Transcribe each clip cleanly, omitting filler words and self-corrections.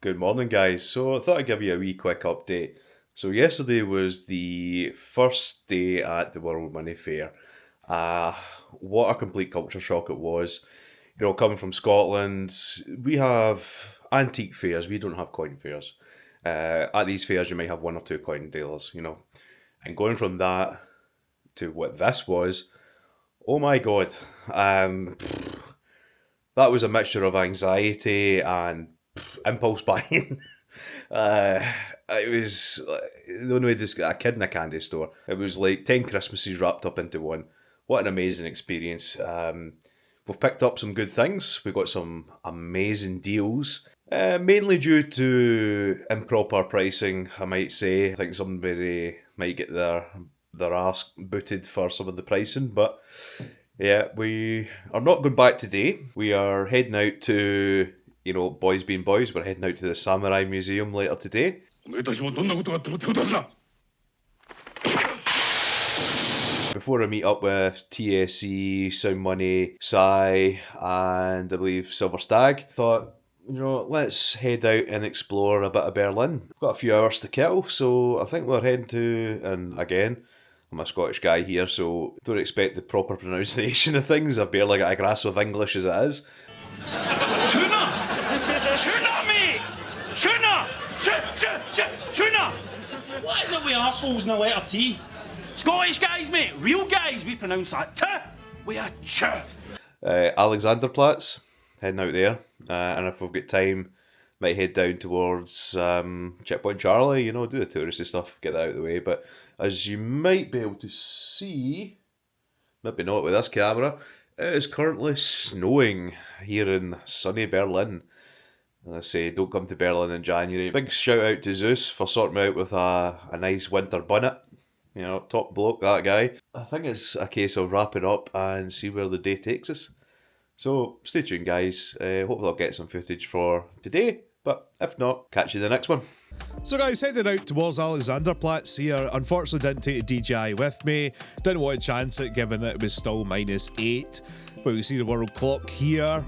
Good morning, guys. So I thought I'd give you a wee quick update. So yesterday was the first day at the World Money Fair. What a complete culture shock it was. You know, coming from Scotland, we have antique fairs. We don't have coin fairs. At these fairs, you might have one or two coin dealers. And going from that to what this was, oh my god, that was a mixture of anxiety and impulse buying. Uh, it was the only way to get a kid in a candy store. It was like 10 Christmases wrapped up into one. What an amazing experience. We've picked up some good things. We got some amazing deals. Mainly due to improper pricing, I might say. I think somebody might get their arse booted for some of the pricing, but yeah, we are not going back today. We are heading out to, boys being boys, we're heading out to the Samurai Museum later today. Before I meet up with TSC, Sound Money, Psy, and I believe Silver Stag, thought, let's head out and explore a bit of Berlin. We've got a few hours to kill, so I think we're heading to, and again, I'm a Scottish guy here, so don't expect the proper pronunciation of things. I've barely got a grasp of English as it is. Tuna! Tuna, mate! Tuna! Tuna! What is it with arseholes in the letter T? Scottish guys, mate, real guys, we pronounce that T with a ch. Alexanderplatz, heading out there. And if we've got time, might head down towards Checkpoint Charlie, do the touristy stuff, get that out of the way. But as you might be able to see, maybe not with this camera, it is currently snowing here in sunny Berlin. And I say, don't come to Berlin in January. Big shout out to Zeus for sorting me out with a nice winter bonnet. Top bloke, that guy. I think it's a case of wrapping up and see where the day takes us. So stay tuned, guys. Hopefully I'll get some footage for today. But if not, catch you in the next one. So guys, headed out towards Alexanderplatz here. Unfortunately didn't take a DJI with me. Didn't want to chance it given that it was still -8. But we see the world clock here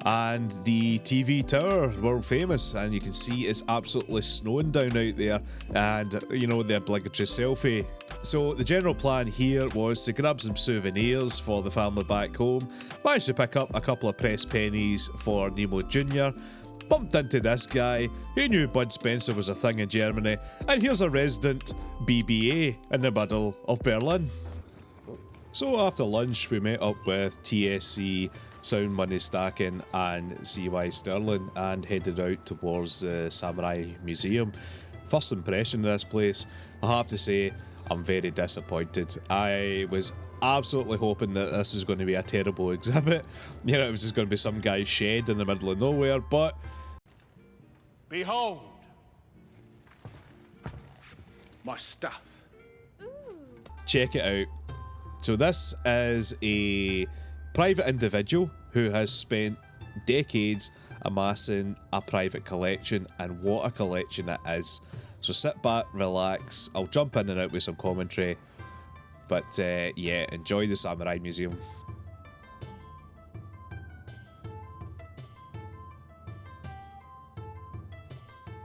and the TV tower, world famous. And you can see it's absolutely snowing down out there. And, the obligatory selfie. So the general plan here was to grab some souvenirs for the family back home. Managed to pick up a couple of pressed pennies for Nemo Jr., bumped into this guy who knew Bud Spencer was a thing in Germany, and here's a resident BBA in the middle of Berlin. So after lunch we met up with TSC, Sound Money Stacking and CY Sterling and headed out towards the Samurai Museum. First impression of this place, I have to say, I'm very disappointed. I was absolutely hoping that this was going to be a terrible exhibit. It was just going to be some guy's shed in the middle of nowhere, but Behold, my stuff. check it out. So this is a private individual who has spent decades amassing a private collection, and what a collection it is. So sit back, relax, I'll jump in and out with some commentary, but yeah, enjoy the Samurai Museum.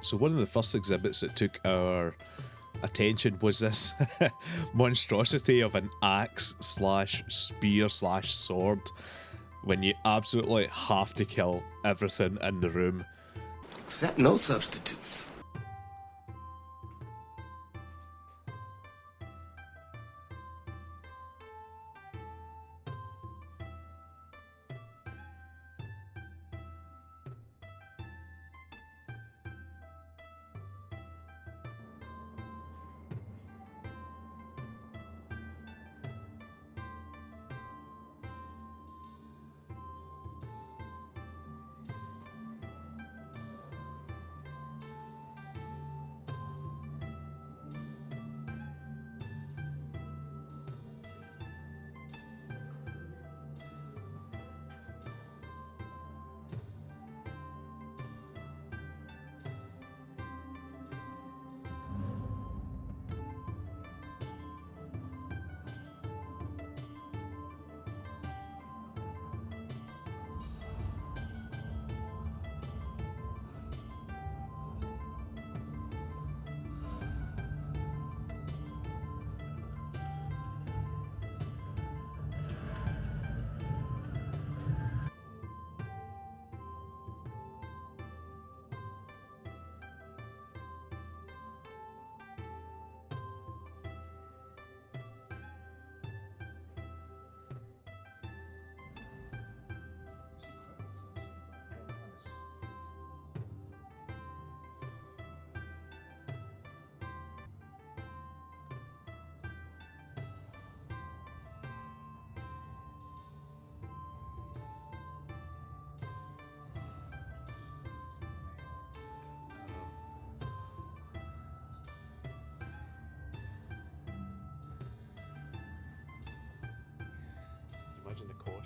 So one of the first exhibits that took our attention was this monstrosity of an axe slash spear slash sword when you absolutely have to kill everything in the room. Accept no substitutes.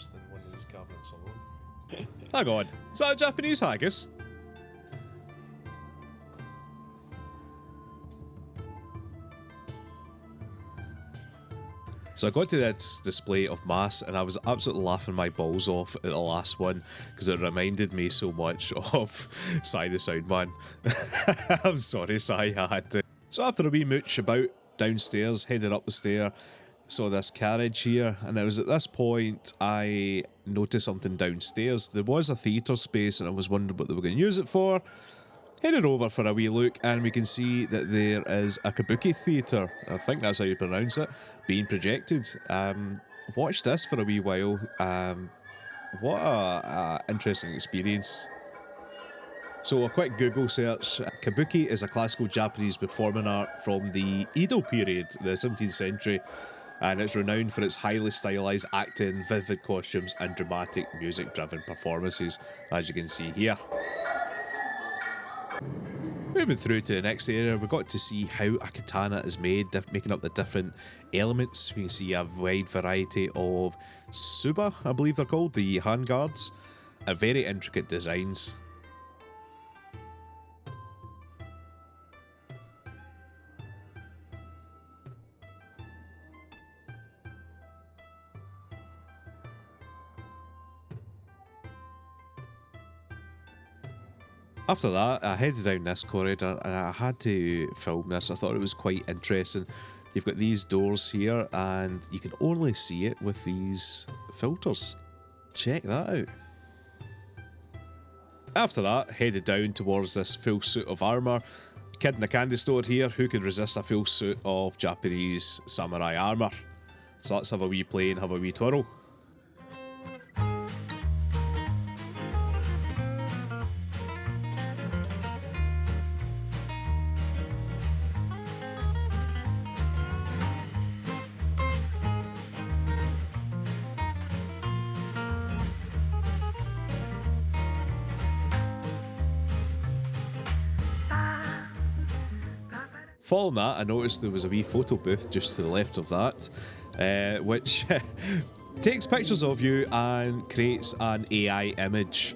worse than one of these cabinets alone. Hang on, is that a Japanese haggis? So I got to this display of mass and I was absolutely laughing my balls off at the last one because it reminded me so much of Sai the Soundman. I'm sorry, Sai, I had to. So after a wee mooch about downstairs, headed up the stair, saw this carriage here, and it was at this point I noticed something downstairs. There was a theatre space and I was wondering what they were going to use it for. Headed over for a wee look and we can see that there is a Kabuki theatre, I think that's how you pronounce it, being projected. Watched this for a wee while. What a interesting experience. So a quick Google search. Kabuki is a classical Japanese performing art from the Edo period, the 17th century, and it's renowned for its highly stylised acting, vivid costumes and dramatic music-driven performances, as you can see here. Moving through to the next area, we got to see how a katana is made, making up the different elements. We can see a wide variety of suba, I believe they're called, the handguards, and very intricate designs. After that, I headed down this corridor and I had to film this. I thought it was quite interesting. You've got these doors here and you can only see it with these filters. Check that out. After that, headed down towards this full suit of armour. Kid in a candy store here, who could resist a full suit of Japanese samurai armour? So let's have a wee play and have a wee twirl. Following that, I noticed there was a wee photo booth just to the left of that, which takes pictures of you and creates an AI image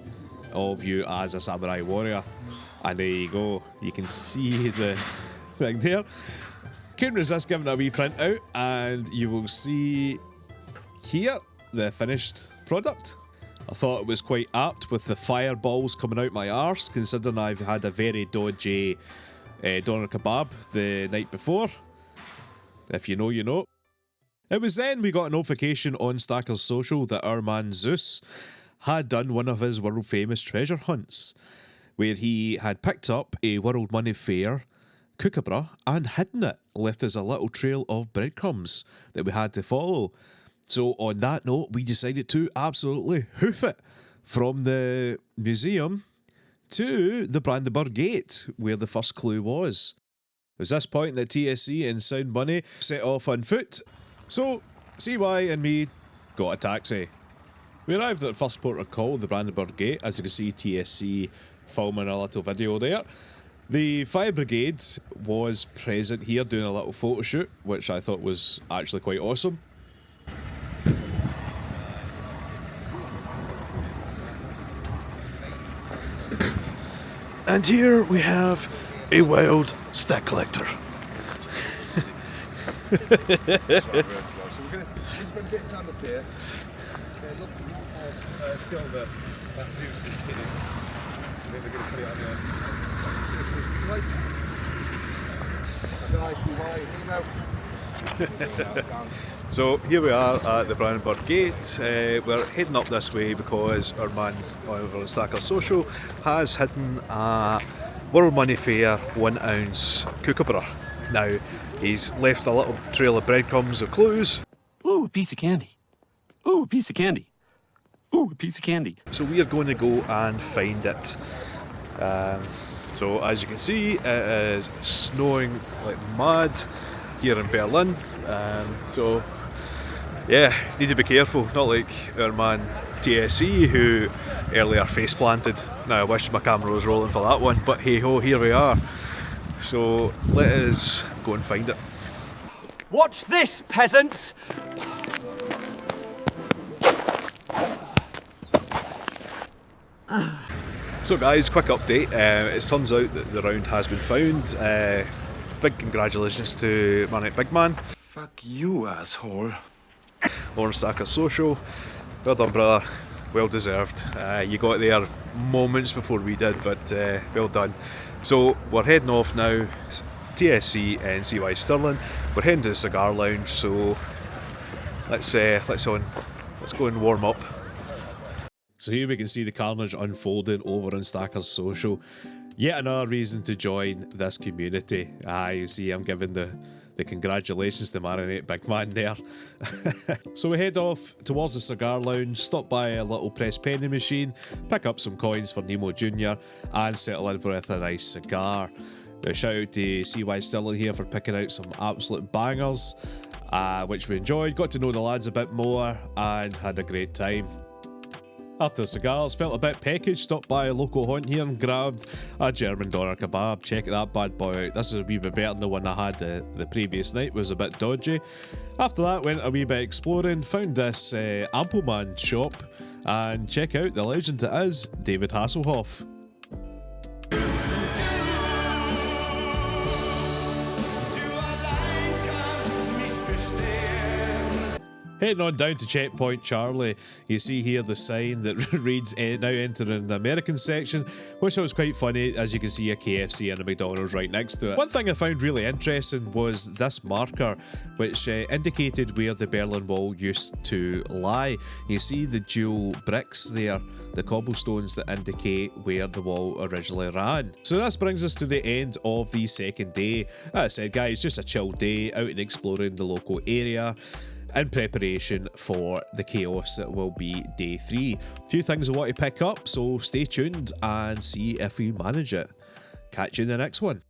of you as a samurai warrior. And there you go, you can see the thing there. Couldn't resist giving it a wee print out, and you will see here the finished product. I thought it was quite apt with the fireballs coming out my arse, considering I've had a very dodgy doner kebab the night before. If you know, you know. It was then we got a notification on Stacker's social that our man Zeus had done one of his world famous treasure hunts, where he had picked up a World Money Fair kookaburra and hidden it, left us a little trail of breadcrumbs that we had to follow. So on that note, we decided to absolutely hoof it from the museum to the Brandenburg Gate, where the first clue was. It was this point that TSC and Sound Money set off on foot, so CY and me got a taxi. We arrived at the first port of call, the Brandenburg Gate, as you can see TSC filming a little video there. The fire brigade was present here doing a little photo shoot, which I thought was actually quite awesome. And here we have a wild stick collector. So we're going to spend a bit of time up here. Look at silver that Zeus is hidden. And then we're going to put it on there. I don't know, see why, you know. So here we are at the Brandenburg Gate. We're heading up this way because our man over on Stacker Social has hidden a World Money Fair 1 ounce kookaburra. Now, he's left a little trail of breadcrumbs or clues. Ooh, a piece of candy. Ooh, a piece of candy. Ooh, a piece of candy. So we are going to go and find it. So as you can see, it is snowing like mad here in Berlin. So yeah, need to be careful, not like our man TSE who earlier face planted. Now I wish my camera was rolling for that one, but hey ho, here we are. So let us go and find it. Watch this, peasants! So guys, quick update. It turns out that the round has been found. Big congratulations to Manic Big Man. Fuck you, asshole. Lawrence Stacker Social. Well done, brother. Well deserved. You got there moments before we did, but well done. So we're heading off now. TSC and CY Stirling. We're heading to the Cigar Lounge. So let's go and warm up. So here we can see the carnage unfolding over on Stacker's Social. Yet another reason to join this community. You see I'm giving the congratulations to Marinate Big Man there. So we head off towards the Cigar Lounge, stop by a little press penny machine, pick up some coins for Nemo Jr. and settle in with a nice cigar. Shout out to CY Stirling here for picking out some absolute bangers, which we enjoyed, got to know the lads a bit more and had a great time. After the cigars, felt a bit peckish, stopped by a local haunt here and grabbed a German doner kebab. Check that bad boy out. This is a wee bit better than the one I had the previous night, it was a bit dodgy. After that, went a wee bit exploring, found this Ampelman shop, and check out the legend it is, David Hasselhoff. Heading on down to Checkpoint Charlie, you see here the sign that reads now entering the American section, which was quite funny, as you can see a KFC and a McDonald's right next to it. One thing I found really interesting was this marker, which indicated where the Berlin Wall used to lie. You see the dual bricks there, the cobblestones that indicate where the wall originally ran. So this brings us to the end of the second day. As I said, guys, just a chill day out and exploring the local area in preparation for the chaos that will be day 3. A few things I want to pick up, so stay tuned and see if we manage it. Catch you in the next one.